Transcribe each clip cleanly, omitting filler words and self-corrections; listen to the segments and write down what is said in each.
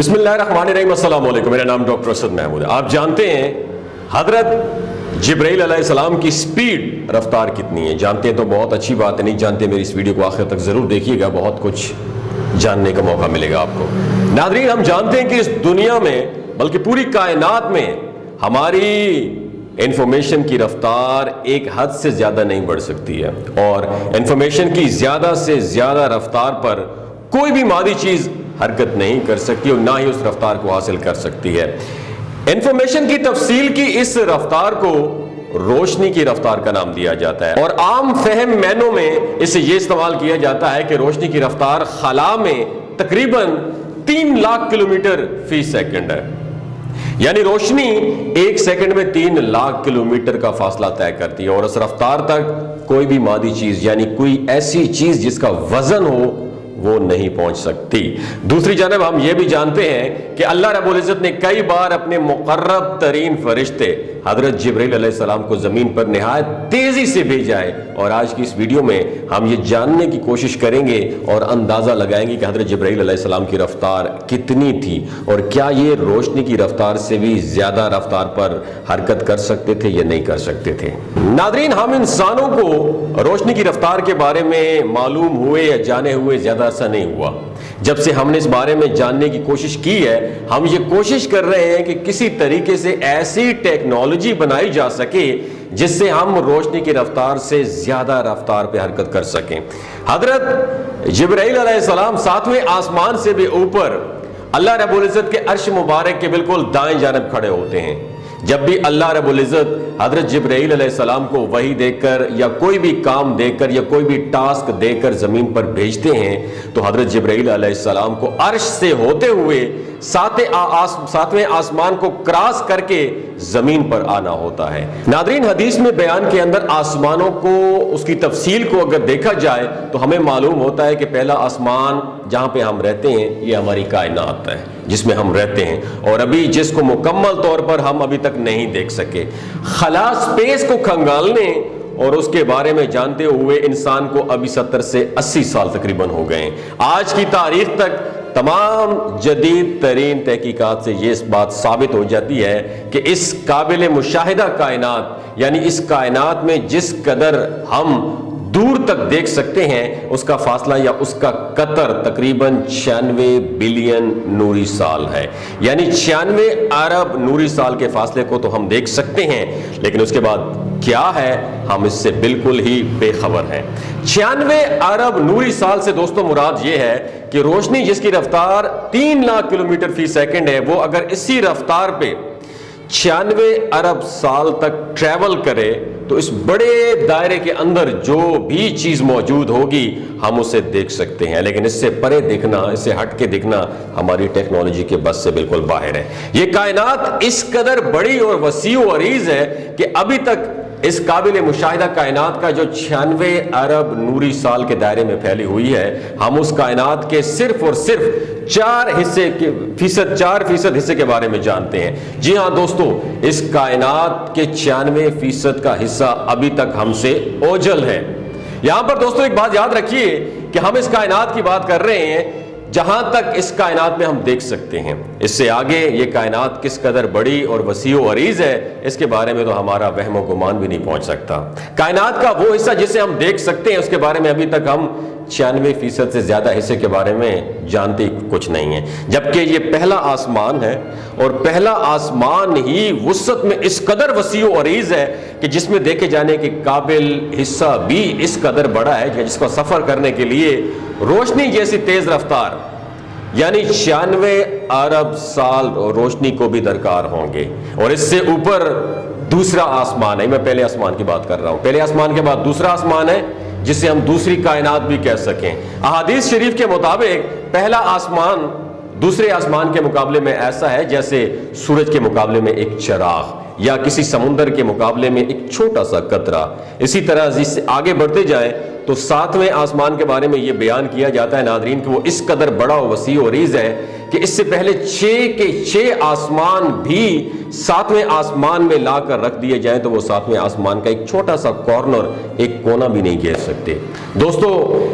بسم اللہ الرحمن الرحیم، السلام علیکم۔ میرا نام ڈاکٹر اسد محمود ہے۔ آپ جانتے ہیں حضرت جبرائیل علیہ السلام کی سپیڈ رفتار کتنی ہے؟ جانتے ہیں تو بہت اچھی بات ہے، نہیں جانتے میری اس ویڈیو کو آخر تک ضرور دیکھیے گا، بہت کچھ جاننے کا موقع ملے گا آپ کو۔ ناظرین، ہم جانتے ہیں کہ اس دنیا میں بلکہ پوری کائنات میں ہماری انفارمیشن کی رفتار ایک حد سے زیادہ نہیں بڑھ سکتی ہے، اور انفارمیشن کی زیادہ سے زیادہ رفتار پر کوئی بھی مادی چیز حرکت نہیں کر سکتی اور نہ ہی اس رفتار کو حاصل کر سکتی ہے۔ انفارمیشن کی تفصیل کی اس رفتار کو روشنی کی رفتار کا نام دیا جاتا ہے، اور عام فہم معنوں میں اسے یہ استعمال کیا جاتا ہے کہ روشنی کی رفتار خلا میں تقریباً 3 لاکھ کلومیٹر فی سیکنڈ ہے، یعنی روشنی 1 سیکنڈ میں 3 لاکھ کلومیٹر کا فاصلہ طے کرتی ہے، اور اس رفتار تک کوئی بھی مادی چیز یعنی کوئی ایسی چیز جس کا وزن ہو وہ نہیں پہنچ سکتی۔ دوسری جانب ہم یہ بھی جانتے ہیں کہ اللہ رب العزت نے کئی بار اپنے مقرب ترین فرشتے حضرت جبرائیل علیہ السلام کو زمین پر نہایت تیزی سے بھیجا ہے، اور آج کی اس ویڈیو میں ہم یہ جاننے کی کوشش کریں گے اور اندازہ لگائیں گے کہ حضرت جبرائیل علیہ السلام کی رفتار کتنی تھی، اور کیا یہ روشنی کی رفتار سے بھی زیادہ رفتار پر حرکت کر سکتے تھے یا نہیں کر سکتے تھے۔ ناظرین، ہم انسانوں کو روشنی کی رفتار کے بارے میں معلوم ہوئے یا جانے ہوئے زیادہ عرصہ نہیں ہوا۔ جب سے ہم نے اس بارے میں جاننے کی کوشش کی ہے، ہم یہ کوشش کر رہے ہیں کہ کسی طریقے سے ایسی ٹیکنالوجی بنائی جا سکے جس سے ہم روشنی کی رفتار سے زیادہ رفتار پہ حرکت کر سکیں۔ حضرت جبرائیل علیہ السلام 7ویں آسمان سے بھی اوپر اللہ رب العزت کے عرش مبارک کے بالکل دائیں جانب کھڑے ہوتے ہیں۔ جب بھی اللہ رب العزت حضرت جبرائیل علیہ السلام کو وحی دے کر یا کوئی بھی کام دے کر یا کوئی بھی ٹاسک دے کر زمین پر بھیجتے ہیں تو حضرت جبرائیل علیہ السلام کو عرش سے ہوتے ہوئے 7ویں آسمان کو کراس کر کے زمین پر آنا ہوتا ہے۔ ناظرین، حدیث میں بیان کے اندر آسمانوں کو، اس کی تفصیل کو اگر دیکھا جائے تو ہمیں معلوم ہوتا ہے کہ پہلا آسمان جہاں پہ ہم رہتے ہیں یہ ہماری کائنات ہے جس میں ہم رہتے ہیں، اور ابھی جس کو مکمل طور پر ہم ابھی تک نہیں دیکھ سکے۔ خلا اسپیس کو کھنگالنے اور اس کے بارے میں جانتے ہوئے انسان کو ابھی 70 سے 80 سال تقریباً ہو گئے ہیں۔ آج کی تاریخ تک تمام جدید ترین تحقیقات سے یہ بات ثابت ہو جاتی ہے کہ اس قابل مشاہدہ کائنات، یعنی اس کائنات میں جس قدر ہم دور تک دیکھ سکتے ہیں، اس کا فاصلہ یا اس کا قطر تقریباً 96 بلین نوری سال ہے، یعنی 96 ارب نوری سال کے فاصلے کو تو ہم دیکھ سکتے ہیں، لیکن اس کے بعد کیا ہے ہم اس سے بالکل ہی بے خبر ہیں۔ 96 ارب نوری سال سے دوستو مراد یہ ہے کہ روشنی جس کی رفتار 3 لاکھ کلومیٹر فی سیکنڈ ہے، وہ اگر اسی رفتار پہ 96 ارب سال تک ٹریول کرے تو اس بڑے دائرے کے اندر جو بھی چیز موجود ہوگی ہم اسے دیکھ سکتے ہیں، لیکن اس سے پرے دیکھنا، اس سے ہٹ کے دیکھنا ہماری ٹیکنالوجی کے بس سے بالکل باہر ہے۔ یہ کائنات اس قدر بڑی اور وسیع و عریض ہے کہ ابھی تک اس قابل مشاہدہ کائنات کا جو 96 ارب نوری سال کے دائرے میں پھیلی ہوئی ہے، ہم اس کائنات کے صرف اور صرف 4% حصے کے بارے میں جانتے ہیں۔ جی ہاں دوستو، اس کائنات کے 96% کا حصہ ابھی تک ہم سے اوجھل ہے۔ یہاں پر دوستو ایک بات یاد رکھیے کہ ہم اس کائنات کی بات کر رہے ہیں جہاں تک اس کائنات میں ہم دیکھ سکتے ہیں، اس سے آگے یہ کائنات کس قدر بڑی اور وسیع و عریض ہے اس کے بارے میں تو ہمارا وہم و گمان بھی نہیں پہنچ سکتا۔ کائنات کا وہ حصہ جسے ہم دیکھ سکتے ہیں اس کے بارے میں ابھی تک ہم 96% سے زیادہ حصے کے بارے میں جانتے کچھ نہیں ہیں، جبکہ یہ پہلا آسمان ہے، اور پہلا آسمان ہی وسعت میں اس قدر وسیع و عریض ہے کہ جس میں دیکھے جانے کے قابل حصہ بھی اس قدر بڑا ہے کہ جس کو سفر کرنے کے لیے روشنی جیسی تیز رفتار یعنی 96 ارب سال روشنی کو بھی درکار ہوں گے۔ اور اس سے اوپر دوسرا آسمان ہے، میں پہلے آسمان کی بات کر رہا ہوں، پہلے آسمان کے بعد دوسرا آسمان ہے جسے ہم دوسری کائنات بھی کہہ سکیں۔ احادیث شریف کے مطابق پہلا آسمان دوسرے آسمان کے مقابلے میں ایسا ہے جیسے سورج کے مقابلے میں ایک چراغ یا کسی سمندر کے مقابلے میں ایک چھوٹا سا قطرہ۔ اسی طرح اس سے آگے بڑھتے جائیں تو 7ویں آسمان کے بارے میں یہ بیان کیا جاتا ہے ناظرین کہ وہ اس قدر بڑا و وسیع و عریض ہے کہ اس سے پہلے 6 کے 6 آسمان بھی 7ویں آسمان میں لا کر رکھ دیے جائیں تو وہ 7ویں آسمان کا ایک چھوٹا سا کارنر، ایک کونا بھی نہیں گھیر سکتے۔ دوستو،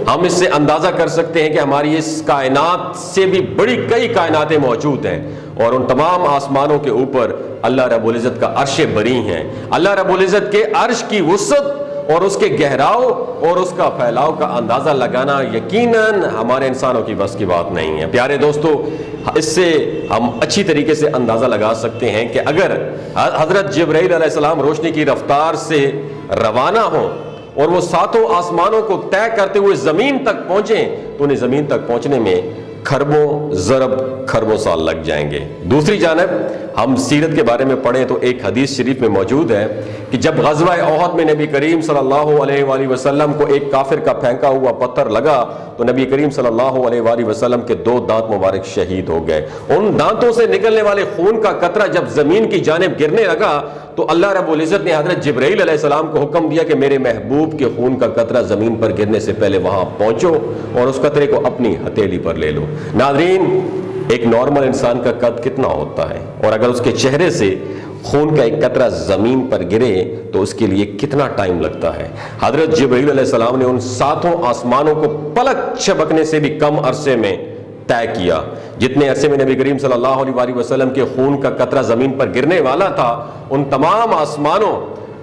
ہم اس سے اندازہ کر سکتے ہیں کہ ہماری اس کائنات سے بھی بڑی کئی کائناتیں موجود ہیں، اور ان تمام آسمانوں کے اوپر اللہ رب العزت کا عرش بری ہیں۔ اللہ رب العزت کے عرش کی وسعت اور اس کے گہراؤ اور اس کا پھیلاؤ کا اندازہ لگانا یقیناً ہمارے انسانوں کی بس کی بات نہیں ہے۔ پیارے دوستو، اس سے ہم اچھی طریقے سے اندازہ لگا سکتے ہیں کہ اگر حضرت جبرائیل علیہ السلام روشنی کی رفتار سے روانہ ہوں اور وہ 7 آسمانوں کو طے کرتے ہوئے زمین تک پہنچیں تو انہیں زمین تک پہنچنے میں کھربوں ضرب کھربوں سال لگ جائیں گے۔ دوسری جانب ہم سیرت کے بارے میں پڑھیں تو ایک حدیث شریف میں موجود ہے کہ جب غزوہ احد میں نبی کریم صلی اللہ علیہ وآلہ وسلم کو ایک کافر کا پھینکا ہوا پتھر لگا تو نبی کریم صلی اللہ علیہ وآلہ وسلم کے 2 دانت مبارک شہید ہو گئے۔ ان دانتوں سے نکلنے والے خون کا قطرہ جب زمین کی جانب گرنے لگا تو اللہ رب العزت نے حضرت جبرائیل علیہ السلام کو حکم دیا کہ میرے محبوب کے خون کا قطرہ زمین پر گرنے سے پہلے وہاں پہنچو اور اس قطرے کو اپنی ہتھیلی پر لے لو۔ ناظرین، ایک نارمل انسان کا قد کتنا ہوتا ہے، اور اگر اس کے چہرے سے خون کا ایک قطرہ زمین پر گرے تو اس کے لیے کتنا ٹائم لگتا ہے۔ حضرت جبرائیل علیہ السلام نے ان 7 آسمانوں کو پلک جھپکنے سے بھی کم عرصے میں طے کیا۔ جتنے عرصے میں نبی کریم صلی اللہ علیہ وآلہ وسلم کے خون کا قطرہ زمین پر گرنے والا تھا، ان تمام آسمانوں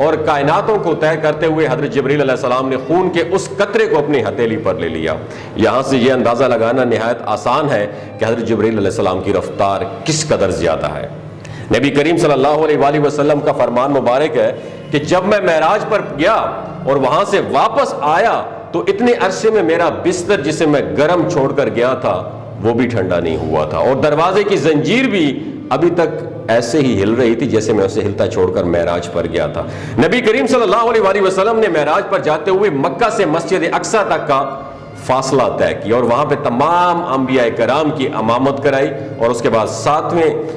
اور کائناتوں کو طے کرتے ہوئے حضرت جبرائیل علیہ السلام نے خون کے اس قطرے کو اپنی ہتھیلی پر لے لیا۔ یہاں سے یہ اندازہ لگانا نہایت آسان ہے کہ حضرت جبرائیل علیہ السلام کی رفتار کس قدر زیادہ ہے۔ نبی کریم صلی اللہ علیہ وآلہ وسلم کا فرمان مبارک ہے کہ جب میں معراج پر گیا اور وہاں سے واپس آیا تو اتنے عرصے میں میرا بستر جسے میں گرم چھوڑ کر گیا تھا وہ بھی ٹھنڈا نہیں ہوا تھا، اور دروازے کی زنجیر بھی ابھی تک ایسے ہی ہل رہی تھی جیسے میں اسے ہلتا چھوڑ کر معراج پر گیا تھا۔ نبی کریم صلی اللہ علیہ وآلہ وسلم نے معراج پر جاتے ہوئے مکہ سے مسجد اقصی تک کا فاصلہ طے کیا اور وہاں پہ تمام انبیاء کرام کی امامت کرائی، اور اس کے بعد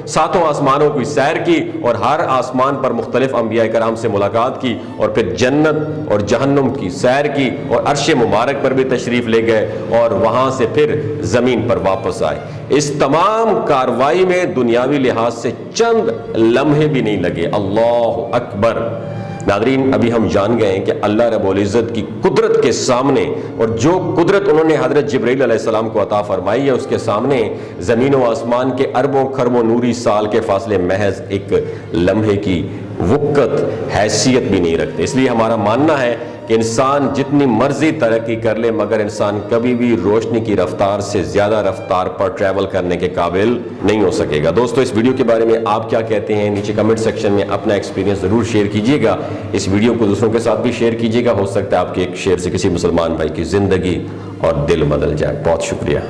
7 آسمانوں کی سیر کی اور ہر آسمان پر مختلف انبیاء کرام سے ملاقات کی، اور پھر جنت اور جہنم کی سیر کی اور عرش مبارک پر بھی تشریف لے گئے اور وہاں سے پھر زمین پر واپس آئے۔ اس تمام کاروائی میں دنیاوی لحاظ سے چند لمحے بھی نہیں لگے۔ اللہ اکبر۔ ناظرین، ابھی ہم جان گئے ہیں کہ اللہ رب العزت کی قدرت کے سامنے، اور جو قدرت انہوں نے حضرت جبرائیل علیہ السلام کو عطا فرمائی ہے، اس کے سامنے زمین و آسمان کے اربوں کھربوں نوری سال کے فاصلے محض ایک لمحے کی وقت حیثیت بھی نہیں رکھتے۔ اس لیے ہمارا ماننا ہے کہ انسان جتنی مرضی ترقی کر لے مگر انسان کبھی بھی روشنی کی رفتار سے زیادہ رفتار پر ٹریول کرنے کے قابل نہیں ہو سکے گا۔ دوستو، اس ویڈیو کے بارے میں آپ کیا کہتے ہیں؟ نیچے کمنٹ سیکشن میں اپنا ایکسپیرینس ضرور شیئر کیجیے گا۔ اس ویڈیو کو دوسروں کے ساتھ بھی شیئر کیجیے گا، ہو سکتا ہے آپ کے ایک شیئر سے کسی مسلمان بھائی کی زندگی اور دل بدل جائے۔ بہت شکریہ۔